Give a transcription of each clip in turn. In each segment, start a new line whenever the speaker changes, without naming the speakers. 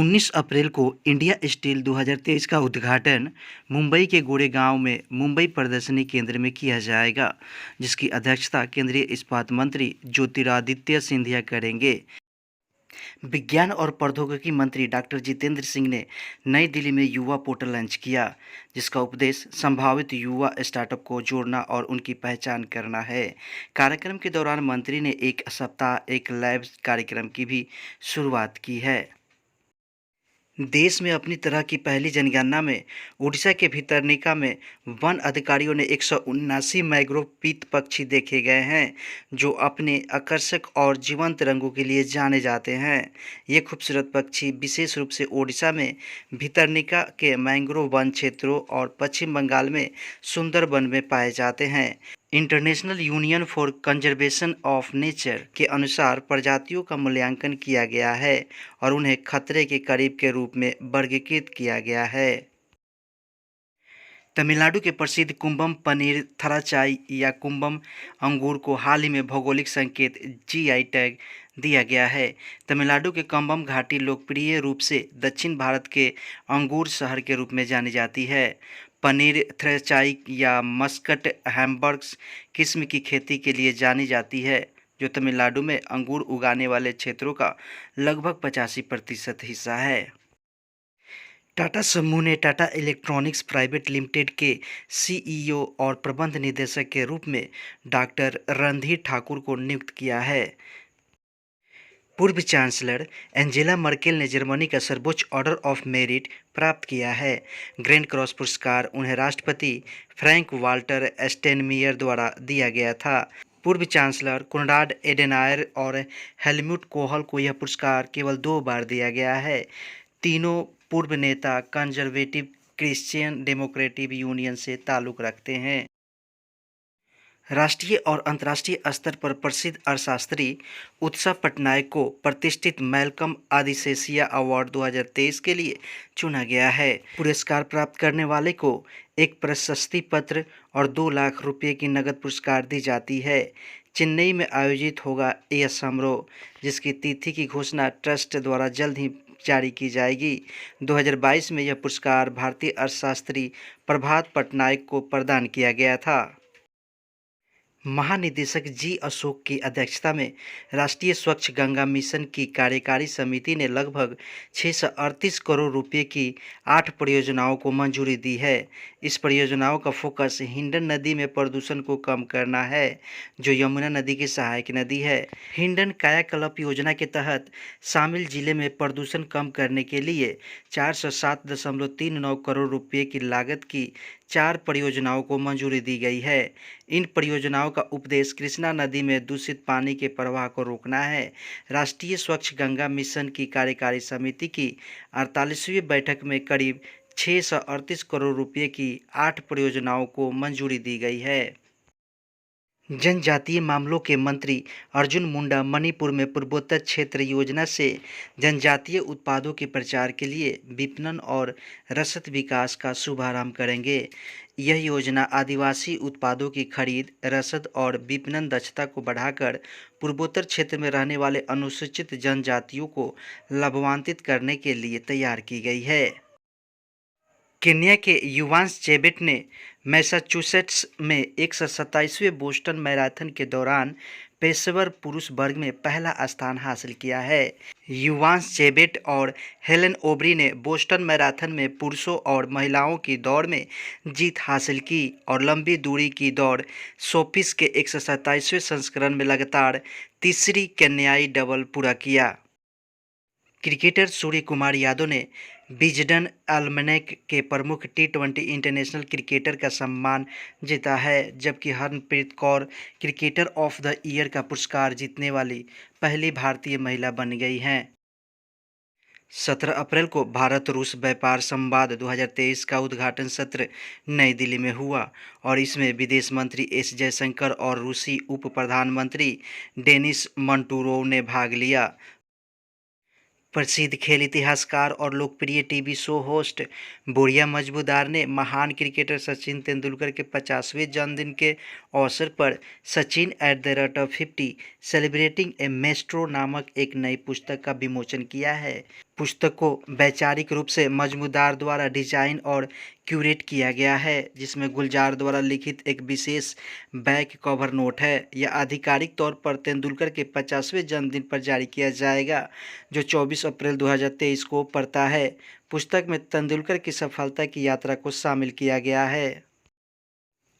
19 अप्रैल को India steel 2023 का उद्घाटन मुंबई के गोरेगांव में मुंबई प्रदर्शनी केंद्र में किया जाएगा, जिसकी अध्यक्षता केंद्रीय इस्पात मंत्री ज्योतिरादित्य सिंधिया करेंगे। विज्ञान और प्रौद्योगिकी मंत्री डॉक्टर जितेंद्र सिंह ने नई दिल्ली में युवा पोर्टल लॉन्च किया, जिसका उद्देश्य संभावित युवा स्टार्टअप को जोड़ना और उनकी पहचान करना है। कार्यक्रम के दौरान मंत्री ने एक सप्ताह एक लैब कार्यक्रम की भी शुरुआत की है। देश में अपनी तरह की पहली जनगणना में उड़ीसा के भितरनिका में वन अधिकारियों ने 179 मैंग्रोव पीत पक्षी देखे गए हैं, जो अपने आकर्षक और जीवंत रंगों के लिए जाने जाते हैं। ये खूबसूरत पक्षी विशेष रूप से ओडिशा में भितरनिका के मैंग्रोव वन क्षेत्रों और पश्चिम बंगाल में सुंदरबन में पाए जाते हैं। International union for conservation of nature के अनुसार प्रजातियों का मूल्यांकन किया गया है और उन्हें खतरे के करीब के रूप में वर्गीकृत किया गया है। तमिलनाडु के प्रसिद्ध कुंभम पनीर थराचाई या कुंभम अंगूर को हाल ही में भौगोलिक संकेत जीआई टैग दिया गया है। तमिलनाडु के कंबम घाटी लोकप्रिय रूप से दक्षिण भारत के अंगूर शहर के रूप में जानी जाती है। पनीर थ्रेचाई या मस्कट हैम्बर्ग्स किस्म की खेती के लिए जानी जाती है, जो तमिलनाडु में अंगूर उगाने वाले क्षेत्रों का लगभग 85% हिस्सा है। टाटा समूह ने टाटा इलेक्ट्रॉनिक्स प्राइवेट लिमिटेड के सीईओ और प्रबंध निदेशक के रूप में डॉक्टर रणधीर ठाकुर को नियुक्त किया है। पूर्व चांसलर एंजेला मर्केल ने जर्मनी का सर्वोच्च ऑर्डर ऑफ मेरिट प्राप्त किया है। ग्रैंड क्रॉस पुरस्कार उन्हें राष्ट्रपति फ्रैंक वाल्टर स्टेनमियर द्वारा दिया गया था। पूर्व चांसलर कोनराड एडेनायर और हेलमुट कोहल को यह पुरस्कार केवल 2 बार दिया गया है। तीनों पूर्व नेता कंजर्वेटिव क्रिश्चियन डेमोक्रेटिक यूनियन से ताल्लुक रखते हैं। राष्ट्रीय और अंतर्राष्ट्रीय स्तर पर प्रसिद्ध अर्थशास्त्री उत्सव पटनायक को प्रतिष्ठित मैल्कम आदिसेसिया अवार्ड 2023 के लिए चुना गया है। पुरस्कार प्राप्त करने वाले को एक प्रशस्ति पत्र और 2 लाख रुपये की नकद पुरस्कार दी जाती है। चेन्नई में आयोजित होगा यह समारोह, जिसकी तिथि की घोषणा ट्रस्ट द्वारा जल्द ही जारी की जाएगी। 2022 में यह पुरस्कार भारतीय अर्थशास्त्री प्रभात पटनायक को प्रदान किया गया था। महानिदेशक जी अशोक की अध्यक्षता में राष्ट्रीय स्वच्छ गंगा मिशन की कार्यकारी समिति ने लगभग 638 करोड़ रुपए की 8 परियोजनाओं को मंजूरी दी है। इस परियोजनाओं का फोकस हिंडन नदी में प्रदूषण को कम करना है, जो यमुना नदी की सहायक नदी है। हिंडन कायाकल्प योजना के तहत शामिल जिले में प्रदूषण कम करने के लिए 407.39 करोड़ रुपये की लागत की 4 परियोजनाओं को मंजूरी दी गई है। इन परियोजनाओं का उद्देश्य कृष्णा नदी में दूषित पानी के प्रवाह को रोकना है। राष्ट्रीय स्वच्छ गंगा मिशन की कार्यकारी समिति की 48वीं बैठक में करीब 638 करोड़ रुपये की 8 परियोजनाओं को मंजूरी दी गई है। जनजातीय मामलों के मंत्री अर्जुन मुंडा मणिपुर में पूर्वोत्तर क्षेत्र योजना से जनजातीय उत्पादों के प्रचार के लिए विपणन और रसद विकास का शुभारंभ करेंगे। यह योजना आदिवासी उत्पादों की खरीद, रसद और विपणन दक्षता को बढ़ाकर पूर्वोत्तर क्षेत्र में रहने वाले अनुसूचित जनजातियों को लाभान्वित करने के लिए तैयार की गई है। केन्या के युवांश चेबेट ने मैसाचुसेट्स में 127वें बोस्टन मैराथन के दौरान पेशेवर पुरुष वर्ग में पहला स्थान हासिल किया है। युवांश चेबेट और हेलन ओब्री ने बोस्टन मैराथन में पुरुषों और महिलाओं की दौड़ में जीत हासिल की और लंबी दूरी की दौड़ सोफिस के 127वें संस्करण में लगातार तीसरी केन्याई डबल पूरा किया। क्रिकेटर सूर्य कुमार यादव ने विजडन एल्मनैक के प्रमुख टी20 इंटरनेशनल क्रिकेटर का सम्मान जीता है, जबकि Harmanpreet Kaur cricketer of the year का पुरस्कार जीतने वाली पहली भारतीय महिला बन गई हैं। 17 अप्रैल को भारत रूस व्यापार संवाद 2023 का उद्घाटन सत्र नई दिल्ली में हुआ और इसमें विदेश मंत्री एस जयशंकर और रूसी उप प्रधानमंत्री डेनिस मंटूरोव ने भाग लिया। प्रसिद्ध खेल इतिहासकार और लोकप्रिय टीवी शो होस्ट बुढ़िया मजबूदार ने महान क्रिकेटर सचिन तेंदुलकर के 50वें जन्मदिन के अवसर पर सचिन @50 सेलिब्रेटिंग ए मेस्ट्रो नामक एक नई पुस्तक का विमोचन किया है। पुस्तक को वैचारिक रूप से मजमूदार द्वारा डिजाइन और क्यूरेट किया गया है, जिसमें गुलजार द्वारा लिखित एक विशेष बैक कवर नोट है। यह आधिकारिक तौर पर तेंदुलकर के 50वें जन्मदिन पर जारी किया जाएगा, जो 24 अप्रैल 2023 को पड़ता है। पुस्तक में तेंदुलकर की सफलता की यात्रा को शामिल किया गया है।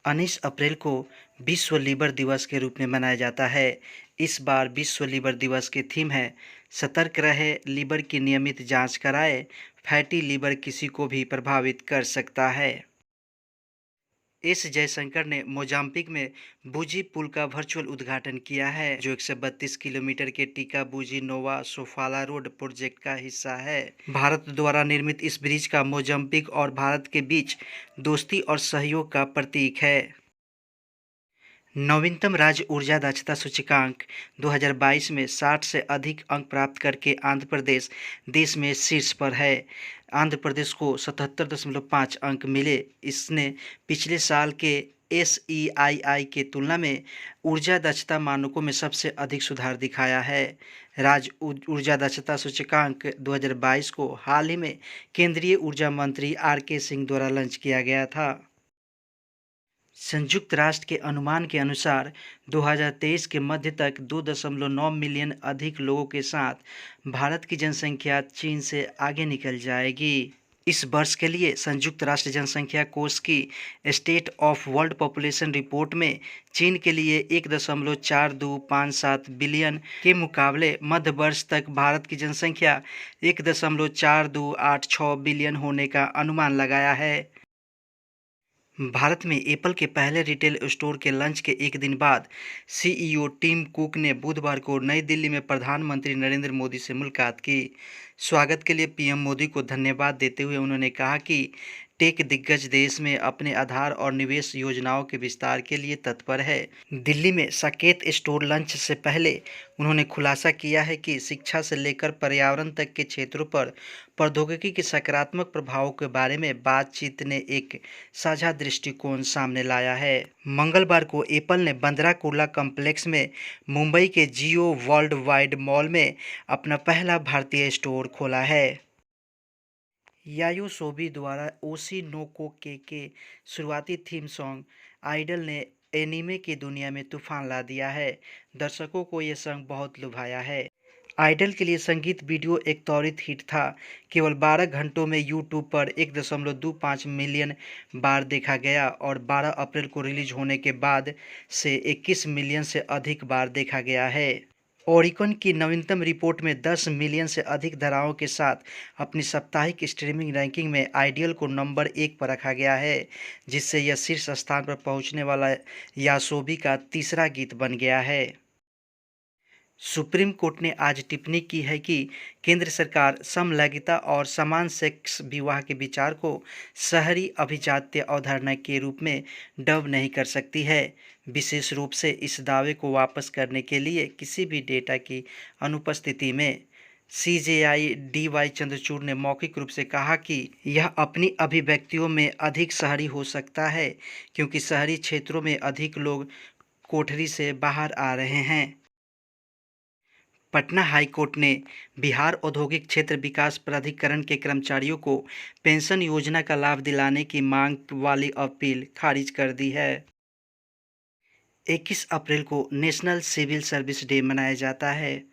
19 अप्रैल को विश्व लीवर दिवस के रूप में मनाया जाता है। इस बार विश्व लीवर दिवस की थीम है सतर्क रहे, लीवर की नियमित जांच कराए, फैटी लीवर किसी को भी प्रभावित कर सकता है। एस जयशंकर ने मोजाम्बिक में बुजी पुल का वर्चुअल उद्घाटन किया है, जो 132 किलोमीटर के टीका बुजी नोवा सोफाला रोड प्रोजेक्ट का हिस्सा है। भारत द्वारा निर्मित इस ब्रिज का मोजाम्बिक और भारत के बीच दोस्ती और सहयोग का प्रतीक है। नवीनतम राज्य ऊर्जा दक्षता सूचकांक 2022 में 60 से अधिक अंक प्राप्त करके आंध्र प्रदेश देश में शीर्ष पर है। आंध्र प्रदेश को 77.5 अंक मिले। इसने पिछले साल के SEII के तुलना में ऊर्जा दक्षता मानकों में सबसे अधिक सुधार दिखाया है। राज्य ऊर्जा दक्षता सूचकांक 2022 को हाल ही में केंद्रीय ऊर्जा मंत्री RK सिंह द्वारा लॉन्च किया गया था। संयुक्त राष्ट्र के अनुमान के अनुसार 2023 के मध्य तक 2.9 मिलियन अधिक लोगों के साथ भारत की जनसंख्या चीन से आगे निकल जाएगी। इस वर्ष के लिए संयुक्त राष्ट्र जनसंख्या कोष की state of world population report में चीन के लिए 1.4257 बिलियन के मुकाबले मध्य वर्ष तक भारत की जनसंख्या 1.4286 बिलियन होने का अनुमान लगाया है। भारत में एप्पल के पहले रिटेल स्टोर के लॉन्च के एक दिन बाद CEO टिम कुक ने बुधवार को नई दिल्ली में प्रधानमंत्री नरेंद्र मोदी से मुलाकात की। स्वागत के लिए PM मोदी को धन्यवाद देते हुए उन्होंने कहा कि टेक दिग्गज देश में अपने आधार और निवेश योजनाओं के विस्तार के लिए तत्पर है। दिल्ली में साकेत स्टोर लॉन्च से पहले उन्होंने खुलासा किया है कि शिक्षा से लेकर पर्यावरण तक के क्षेत्रों पर प्रौद्योगिकी के सकारात्मक प्रभावों के बारे में बातचीत ने एक साझा दृष्टिकोण सामने लाया है। मंगलवार को एप्पल ने बांद्रा कुर्ला कॉम्प्लेक्स में मुंबई के जियो वर्ल्ड वाइड मॉल में अपना पहला भारतीय स्टोर खोला है। यायोसोबी द्वारा ओशिनोको के शुरुआती थीम सॉन्ग आइडल ने एनीमे की दुनिया में तूफान ला दिया है। दर्शकों को यह सॉन्ग बहुत लुभाया है। आइडल के लिए संगीत वीडियो एक त्वरित हिट था। केवल 12 घंटों में यूट्यूब पर 1.25 मिलियन बार देखा गया और 12 अप्रैल को रिलीज होने के बाद से 21 मिलियन से अधिक बार देखा गया है। ओरिकॉन की नवीनतम रिपोर्ट में 10 मिलियन से अधिक धाराओं के साथ अपनी साप्ताहिक स्ट्रीमिंग रैंकिंग में आइडियल को नंबर 1 पर रखा गया है, जिससे यह शीर्ष स्थान पर पहुंचने वाला यासोबी का तीसरा गीत बन गया है। सुप्रीम कोर्ट ने आज टिप्पणी की है कि केंद्र सरकार समलैंगिकता और समान सेक्स विवाह के विचार को शहरी अभिजात्य अवधारणा के रूप में डब नहीं कर सकती है, विशेष रूप से इस दावे को वापस करने के लिए किसी भी डेटा की अनुपस्थिति में। CJI DY चंद्रचूड़ ने मौखिक रूप से कहा कि यह अपनी अभिव्यक्तियों में अधिक शहरी हो सकता है क्योंकि शहरी क्षेत्रों में अधिक लोग कोठरी से बाहर आ रहे हैं। पटना हाई कोर्ट ने बिहार औद्योगिक क्षेत्र विकास प्राधिकरण के कर्मचारियों को पेंशन योजना का लाभ दिलाने की मांग वाली अपील खारिज कर दी है। 21 अप्रैल को नेशनल सिविल सर्विस डे मनाया जाता है।